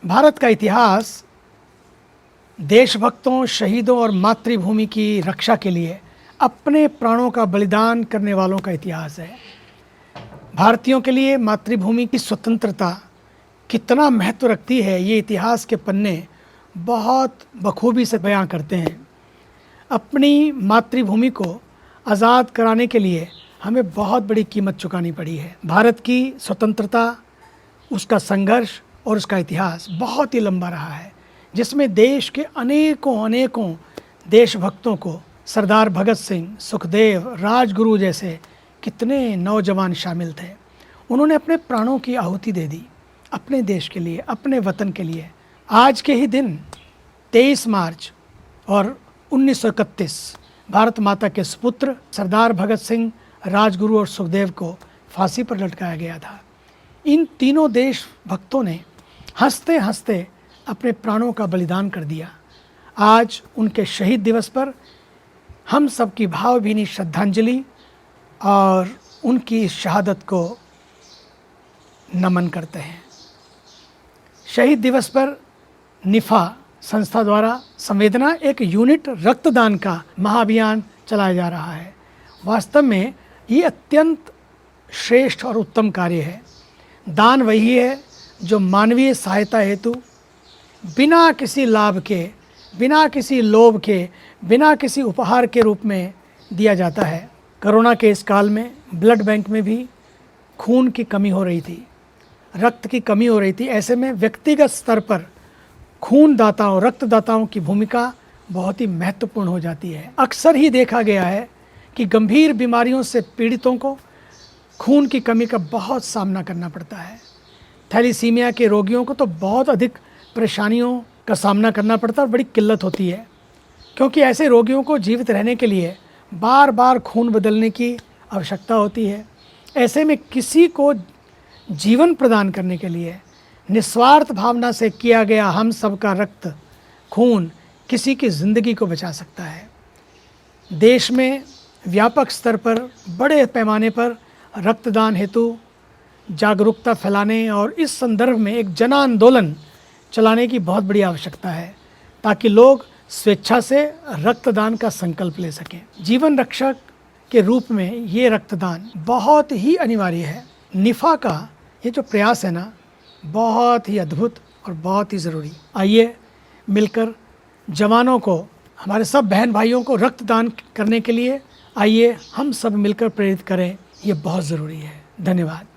भारत का इतिहास देशभक्तों, शहीदों और मातृभूमि की रक्षा के लिए अपने प्राणों का बलिदान करने वालों का इतिहास है। भारतीयों के लिए मातृभूमि की स्वतंत्रता कितना महत्व रखती है, ये इतिहास के पन्ने बहुत बखूबी से बयां करते हैं। अपनी मातृभूमि को आज़ाद कराने के लिए हमें बहुत बड़ी कीमत चुकानी पड़ी है। भारत की स्वतंत्रता, उसका संघर्ष और उसका इतिहास बहुत ही लंबा रहा है, जिसमें देश के अनेकों देशभक्तों को सरदार भगत सिंह, सुखदेव, राजगुरु जैसे कितने नौजवान शामिल थे। उन्होंने अपने प्राणों की आहुति दे दी अपने देश के लिए, अपने वतन के लिए। आज के ही दिन 23 मार्च और 1931 भारत माता के सुपुत्र सरदार भगत सिंह, राजगुरु और सुखदेव को फांसी पर लटकाया गया था। इन तीनों देशभक्तों ने हंसते हंसते अपने प्राणों का बलिदान कर दिया। आज उनके शहीद दिवस पर हम सबकी भावभीनी श्रद्धांजलि और उनकी शहादत को नमन करते हैं। शहीद दिवस पर निफा संस्था द्वारा संवेदना एक यूनिट रक्तदान का महाअभियान चलाया जा रहा है। वास्तव में ये अत्यंत श्रेष्ठ और उत्तम कार्य है। दान वही है जो मानवीय सहायता हेतु बिना किसी लाभ के, बिना किसी लोभ के, बिना किसी उपहार के रूप में दिया जाता है। कोरोना के इस काल में ब्लड बैंक में भी खून की कमी हो रही थी, रक्त की कमी हो रही थी। ऐसे में व्यक्तिगत स्तर पर खूनदाताओं, रक्तदाताओं की भूमिका बहुत ही महत्वपूर्ण हो जाती है। अक्सर ही देखा गया है कि गंभीर बीमारियों से पीड़ितों को खून की कमी का बहुत सामना करना पड़ता है। थैलीसीमिया के रोगियों को तो बहुत अधिक परेशानियों का सामना करना पड़ता है और बड़ी किल्लत होती है, क्योंकि ऐसे रोगियों को जीवित रहने के लिए बार बार खून बदलने की आवश्यकता होती है। ऐसे में किसी को जीवन प्रदान करने के लिए निस्वार्थ भावना से किया गया हम सबका रक्त, खून किसी की ज़िंदगी को बचा सकता है। देश में व्यापक स्तर पर बड़े पैमाने पर रक्तदान हेतु जागरूकता फैलाने और इस संदर्भ में एक जन आंदोलन चलाने की बहुत बड़ी आवश्यकता है, ताकि लोग स्वेच्छा से रक्तदान का संकल्प ले सकें। जीवन रक्षक के रूप में ये रक्तदान बहुत ही अनिवार्य है। निफा का ये जो प्रयास है ना, बहुत ही अद्भुत और बहुत ही ज़रूरी। आइए मिलकर जवानों को, हमारे सब बहन भाइयों को रक्तदान करने के लिए आइए हम सब मिलकर प्रेरित करें। ये बहुत ज़रूरी है। धन्यवाद।